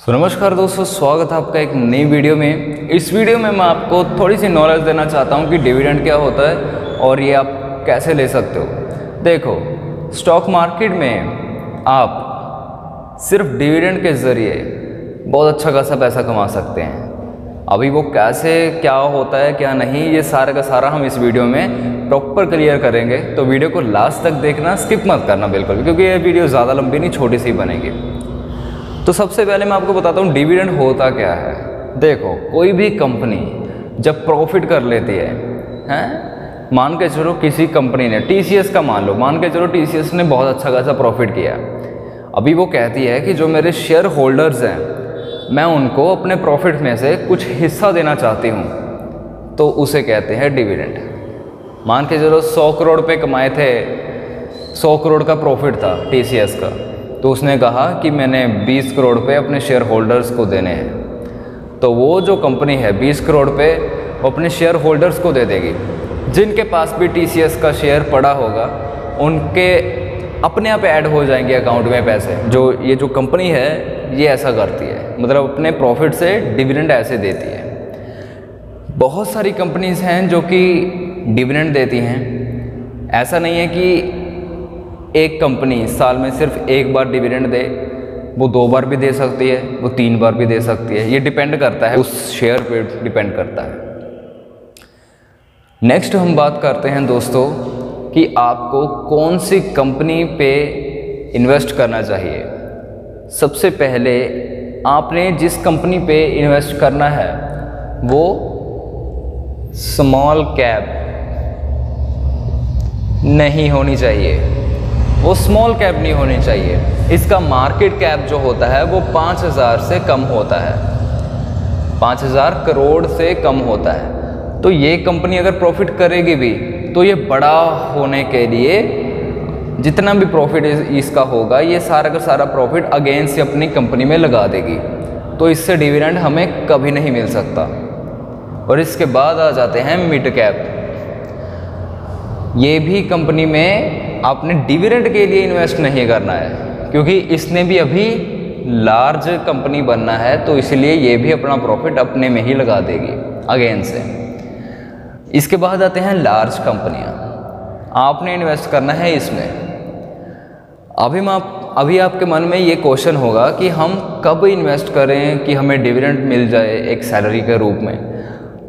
नमस्कार दोस्तों, स्वागत है आपका एक नई वीडियो में। इस वीडियो में मैं आपको थोड़ी सी नॉलेज देना चाहता हूं कि डिविडेंड क्या होता है और ये आप कैसे ले सकते हो। देखो, स्टॉक मार्केट में आप सिर्फ डिविडेंड के ज़रिए बहुत अच्छा खासा पैसा कमा सकते हैं। अभी वो कैसे, क्या होता है, क्या नहीं, ये सारा का सारा हम इस वीडियो में प्रॉपर क्लियर करेंगे। तो वीडियो को लास्ट तक देखना, स्किप मत करना बिल्कुल, क्योंकि ये वीडियो ज़्यादा लंबी नहीं, छोटी सी बनेगी। तो सबसे पहले मैं आपको बताता हूँ डिविडेंड होता क्या है। देखो, कोई भी कंपनी जब प्रॉफिट कर लेती है, मान के चलो किसी कंपनी ने टीसीएस का मान के चलो टीसीएस ने बहुत अच्छा खासा प्रॉफिट किया। अभी वो कहती है कि जो मेरे शेयर होल्डर्स हैं, मैं उनको अपने प्रॉफिट में से कुछ हिस्सा देना चाहती हूँ, तो उसे कहते हैं डिविडेंड। मान के चलो 100 करोड़ पे कमाए थे, 100 करोड़ का प्रॉफिट था टीसीएस का, तो उसने कहा कि मैंने 20 करोड़ पे अपने शेयर होल्डर्स को देने हैं। तो वो जो कंपनी है 20 करोड़ पे वो अपने शेयर होल्डर्स को दे देगी। जिनके पास भी टीसीएस का शेयर पड़ा होगा, उनके अपने आप ऐड हो जाएंगे अकाउंट में पैसे। ये जो कंपनी है ये ऐसा करती है, मतलब अपने प्रॉफिट से डिविडेंड ऐसे देती है। बहुत सारी कंपनीज हैं जो कि डिविडेंड देती हैं। ऐसा नहीं है कि एक कंपनी साल में सिर्फ एक बार डिविडेंड दे, वो 2 बार भी दे सकती है, वो 3 बार भी दे सकती है। ये डिपेंड करता है, उस शेयर पे डिपेंड करता है। नेक्स्ट हम बात करते हैं दोस्तों कि आपको कौन सी कंपनी पे इन्वेस्ट करना चाहिए। सबसे पहले आपने जिस कंपनी पे इन्वेस्ट करना है वो स्मॉल कैप नहीं होनी चाहिए, वो स्मॉल कैप नहीं होनी चाहिए। इसका मार्केट कैप जो होता है वो 5000 से कम होता है, 5000 करोड़ से कम होता है। तो ये कंपनी अगर प्रॉफिट करेगी भी तो ये बड़ा होने के लिए जितना भी प्रॉफिट इसका होगा, ये सारा का सारा प्रॉफिट अगेन से अपनी कंपनी में लगा देगी। तो इससे डिविडेंड हमें कभी नहीं मिल सकता। और इसके बाद आ जाते हैं मिड कैप। ये भी कंपनी में आपने डिविडेंड के लिए इन्वेस्ट नहीं करना है, क्योंकि इसने भी अभी लार्ज कंपनी बनना है, तो इसलिए ये भी अपना प्रॉफिट अपने में ही लगा देगी अगेन से। इसके बाद आते हैं लार्ज कंपनियां। आपने इन्वेस्ट करना है इसमें। अभी आपके मन में ये क्वेश्चन होगा कि हम कब इन्वेस्ट करें कि हमें डिविडेंड मिल जाए एक सैलरी के रूप में।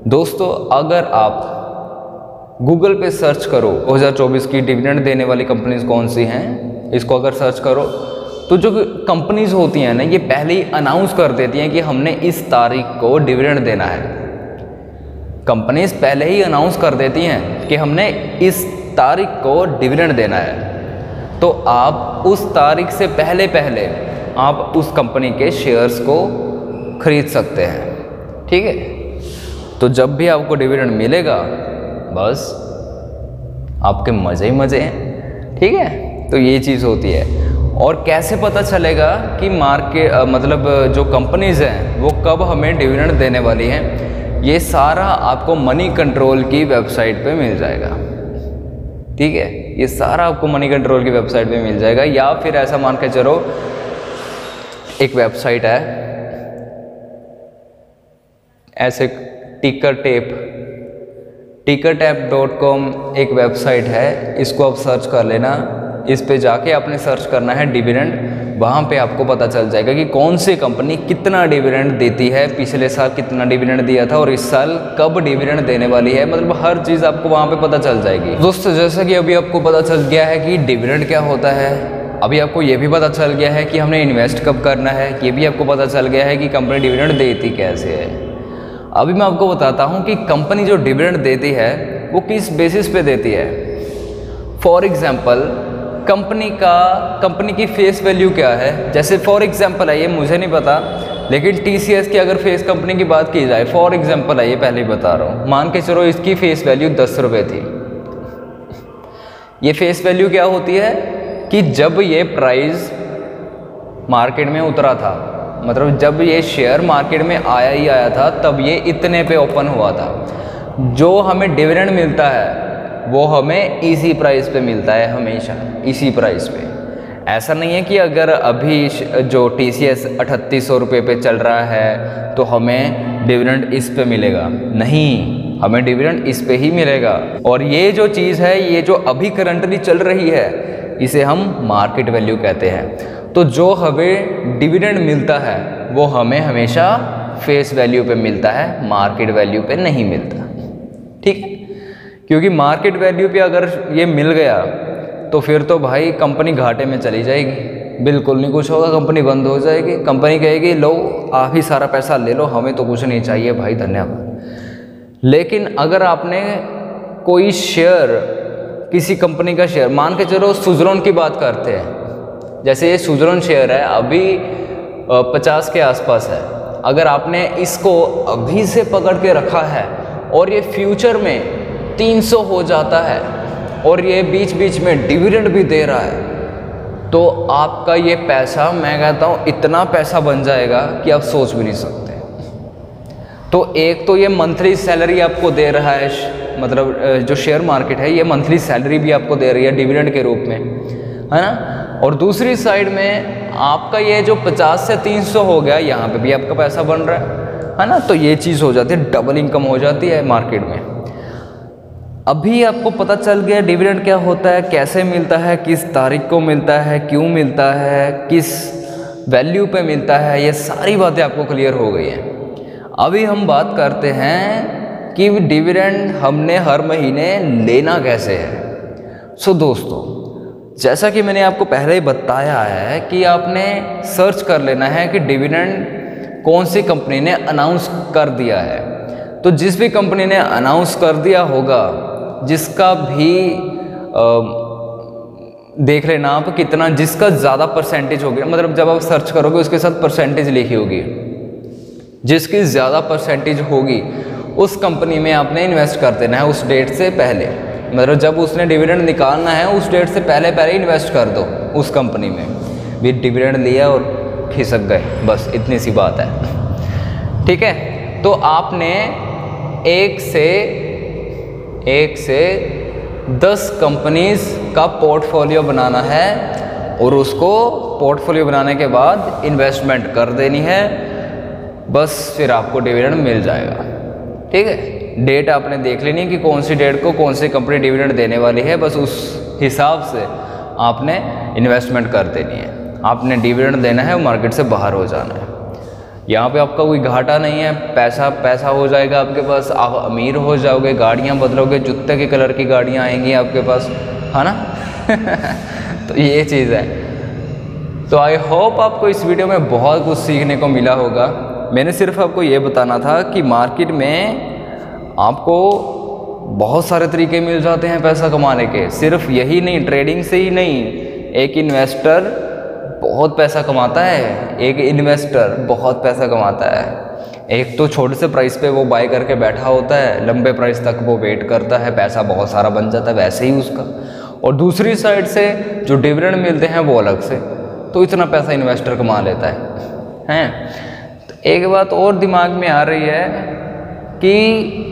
दोस्तों, अगर आप गूगल पे सर्च करो 2024 की डिविडेंड देने वाली कंपनीज कौन सी हैं, इसको अगर सर्च करो तो जो कंपनीज होती हैं ना, ये पहले ही अनाउंस कर देती हैं कि हमने इस तारीख को डिविडेंड देना है। कंपनीज पहले ही अनाउंस कर देती हैं कि हमने इस तारीख को डिविडेंड देना है। तो आप उस तारीख से पहले आप उस कंपनी के शेयर्स को खरीद सकते हैं। ठीक है, तो जब भी आपको डिविडेंड मिलेगा, बस आपके मज़े ही मज़े हैं। ठीक है, तो ये चीज़ होती है। और कैसे पता चलेगा कि मतलब जो कंपनीज़ हैं वो कब हमें डिविडेंड देने वाली हैं, ये सारा आपको मनी कंट्रोल की वेबसाइट पे मिल जाएगा। ठीक है, ये सारा आपको मनी कंट्रोल की वेबसाइट पे मिल जाएगा। या फिर ऐसा मान के चलो, एक वेबसाइट है ऐसे tickertap.com एक वेबसाइट है, इसको आप सर्च कर लेना। इस पे जाके आपने सर्च करना है डिविडेंड। वहाँ पे आपको पता चल जाएगा कि कौन सी कंपनी कितना डिविडेंड देती है, पिछले साल कितना डिविडेंड दिया था और इस साल कब डिविडेंड देने वाली है। मतलब हर चीज़ आपको वहाँ पे पता चल जाएगी। दोस्तों, जैसा कि अभी आपको पता चल गया है कि डिविडेंड क्या होता है, अभी आपको ये भी पता चल गया है कि हमने इन्वेस्ट कब करना है, ये भी आपको पता चल गया है कि कंपनी डिविडेंड देती कैसे है। अभी मैं आपको बताता हूँ कि कंपनी जो डिविडेंड देती है वो किस बेसिस पे देती है। फॉर एग्जांपल, कंपनी की फेस वैल्यू क्या है। जैसे फॉर एग्जांपल है, ये मुझे नहीं पता, लेकिन टीसीएस की अगर फेस कंपनी की बात की जाए, फॉर एग्जांपल है, ये पहले ही बता रहा हूँ, मान के चलो इसकी फेस वैल्यू 10 रुपये थी। ये फेस वैल्यू क्या होती है कि जब ये प्राइस मार्केट में उतरा था, मतलब जब ये शेयर मार्केट में आया था, तब ये इतने पे ओपन हुआ था। जो हमें डिविडेंड मिलता है वो हमें इसी प्राइस पे मिलता है, हमेशा इसी प्राइस पे। ऐसा नहीं है कि अगर अभी जो TCS 3800 रुपये पे चल रहा है तो हमें डिविडेंड इस पे मिलेगा, नहीं, हमें डिविडेंड इस पे ही मिलेगा। और ये जो चीज़ है, ये जो अभी करंटली चल रही है, इसे हम मार्केट वैल्यू कहते हैं। तो जो हमें डिविडेंड मिलता है वो हमें हमेशा फेस वैल्यू पे मिलता है, मार्केट वैल्यू पे नहीं मिलता, ठीक है। क्योंकि मार्केट वैल्यू पे अगर ये मिल गया तो फिर तो भाई कंपनी घाटे में चली जाएगी, बिल्कुल नहीं कुछ होगा, कंपनी बंद हो जाएगी। कंपनी कहेगी लो आप ही सारा पैसा ले लो, हमें तो कुछ नहीं चाहिए भाई, धन्यवाद। लेकिन अगर आपने कोई शेयर, किसी कंपनी का शेयर, मान के चलो सुज़लोन की बात करते हैं, जैसे ये सुज़लोन शेयर है अभी 50 के आसपास है, अगर आपने इसको अभी से पकड़ के रखा है और ये फ्यूचर में 300 हो जाता है और ये बीच बीच में डिविडेंड भी दे रहा है, तो आपका ये पैसा, मैं कहता हूँ इतना पैसा बन जाएगा कि आप सोच भी नहीं सकते। तो एक तो ये मंथली सैलरी आपको दे रहा है, मतलब जो शेयर मार्केट है ये मंथली सैलरी भी आपको दे रही है डिविडेंड के रूप में, है ना। और दूसरी साइड में आपका ये जो 50 से 300 हो गया, यहाँ पे भी आपका पैसा बन रहा है ना। तो ये चीज़ हो जाती है, डबल इनकम हो जाती है मार्केट में। अभी आपको पता चल गया डिविडेंड क्या होता है, कैसे मिलता है, किस तारीख को मिलता है, क्यों मिलता है, किस वैल्यू पे मिलता है, ये सारी बातें आपको क्लियर हो गई हैं। अभी हम बात करते हैं कि डिविडेंड हमने हर महीने लेना कैसे है। सो दोस्तों, जैसा कि मैंने आपको पहले ही बताया है कि आपने सर्च कर लेना है कि डिविडेंड कौन सी कंपनी ने अनाउंस कर दिया है। तो जिस भी कंपनी ने अनाउंस कर दिया होगा, जिसका भी देख लेना आप कितना, जिसका ज़्यादा परसेंटेज होगी, मतलब जब आप सर्च करोगे उसके साथ परसेंटेज लिखी होगी, जिसकी ज़्यादा परसेंटेज होगी उस कंपनी में आपने इन्वेस्ट कर देना है उस डेट से पहले। मतलब जब उसने डिविडेंड निकालना है उस डेट से पहले पहले इन्वेस्ट कर दो उस कंपनी में। भी डिविडेंड लिया और खिसक गए, बस इतनी सी बात है, ठीक है। तो आपने एक से 10 कंपनीज का पोर्टफोलियो बनाना है और उसको पोर्टफोलियो बनाने के बाद इन्वेस्टमेंट कर देनी है, बस फिर आपको डिविडेंड मिल जाएगा, ठीक है। डेट आपने देख लेनी है कि कौन सी डेट को कौन सी कंपनी डिविडेंड देने वाली है, बस उस हिसाब से आपने इन्वेस्टमेंट कर देनी है। आपने डिविडेंड देना है, मार्केट से बाहर हो जाना है। यहाँ पे आपका कोई घाटा नहीं है, पैसा हो जाएगा आपके पास, आप अमीर हो जाओगे, गाड़ियाँ बदलोगे, जूते के कलर की गाड़ियाँ आएंगी आपके पास, है ना। तो ये चीज़ है। तो आई होप आपको इस वीडियो में बहुत कुछ सीखने को मिला होगा। मैंने सिर्फ आपको ये बताना था कि मार्केट में आपको बहुत सारे तरीके मिल जाते हैं पैसा कमाने के, सिर्फ यही नहीं, ट्रेडिंग से ही नहीं। एक इन्वेस्टर बहुत पैसा कमाता है, एक इन्वेस्टर बहुत पैसा कमाता है। एक तो छोटे से प्राइस पे वो बाय करके बैठा होता है, लंबे प्राइस तक वो वेट करता है, पैसा बहुत सारा बन जाता है वैसे ही उसका। और दूसरी साइड से जो डिविडेंड मिलते हैं वो अलग से, तो इतना पैसा इन्वेस्टर कमा लेता है। तो एक बात और दिमाग में आ रही है कि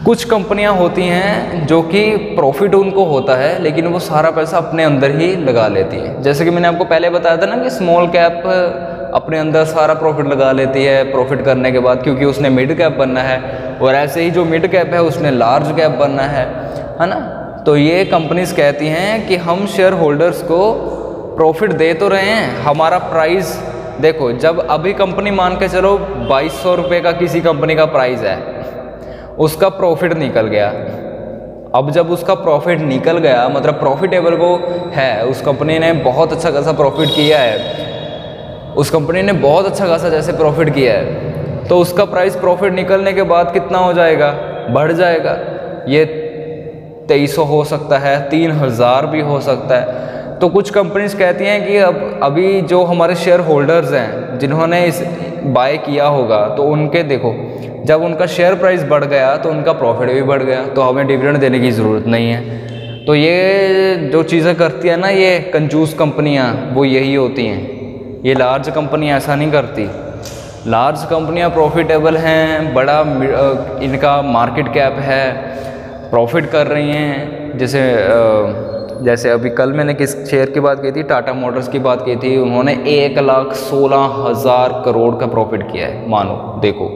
कुछ कंपनियां होती हैं जो कि प्रॉफिट उनको होता है लेकिन वो सारा पैसा अपने अंदर ही लगा लेती हैं। जैसे कि मैंने आपको पहले बताया था ना कि स्मॉल कैप अपने अंदर सारा प्रॉफिट लगा लेती है प्रॉफिट करने के बाद, क्योंकि उसने मिड कैप बनना है, और ऐसे ही जो मिड कैप है उसने लार्ज कैप बनना है ना। तो ये कंपनीज कहती हैं कि हम शेयर होल्डर्स को प्रॉफिट दे तो रहे हैं, हमारा प्राइस देखो, जब अभी कंपनी मान के चलो 2200 रुपये का किसी कंपनी का प्राइस है, उसका प्रॉफिट निकल गया। अब जब उसका प्रॉफिट निकल गया, मतलब प्रॉफिटेबल वो है, उस कंपनी ने बहुत अच्छा खासा प्रॉफिट किया है, उस कंपनी ने बहुत अच्छा खासा जैसे प्रॉफिट किया है, तो उसका प्राइस प्रॉफिट निकलने के बाद कितना हो जाएगा, बढ़ जाएगा। ये 2300 हो सकता है, 3000 भी हो सकता है। तो कुछ कंपनीज कहती हैं कि अभी जो हमारे शेयर होल्डर्स हैं जिन्होंने इस बाय किया होगा, तो उनके देखो जब उनका शेयर प्राइस बढ़ गया तो उनका प्रॉफिट भी बढ़ गया, तो हमें डिविडेंड देने की ज़रूरत नहीं है। तो ये जो चीज़ें करती है ना ये कंजूस कंपनियां, वो यही होती हैं। ये लार्ज कंपनियां ऐसा नहीं करती। लार्ज कंपनियां प्रॉफिटेबल हैं, बड़ा इनका मार्केट कैप है, प्रॉफिट कर रही हैं। जैसे जैसे अभी कल मैंने किस शेयर की बात की थी, टाटा मोटर्स की बात की थी, उन्होंने 1,16,000 करोड़ का प्रॉफिट किया है, मानो देखो।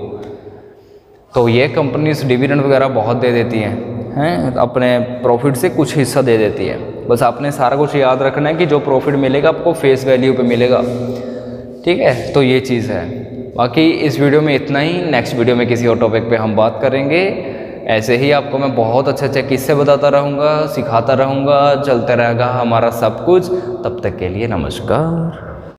तो ये कंपनीज डिविडेंड वगैरह बहुत दे देती हैं, अपने प्रॉफिट से कुछ हिस्सा दे देती है। बस आपने सारा कुछ याद रखना है कि जो प्रॉफिट मिलेगा आपको फेस वैल्यू पे मिलेगा, ठीक है। तो ये चीज़ है। बाकी इस वीडियो में इतना ही, नेक्स्ट वीडियो में किसी और टॉपिक पे हम बात करेंगे। ऐसे ही आपको मैं बहुत अच्छे अच्छे किस्से बताता रहूँगा, सिखाता रहूँगा, चलते रहेगा हमारा सब कुछ। तब तक के लिए नमस्कार।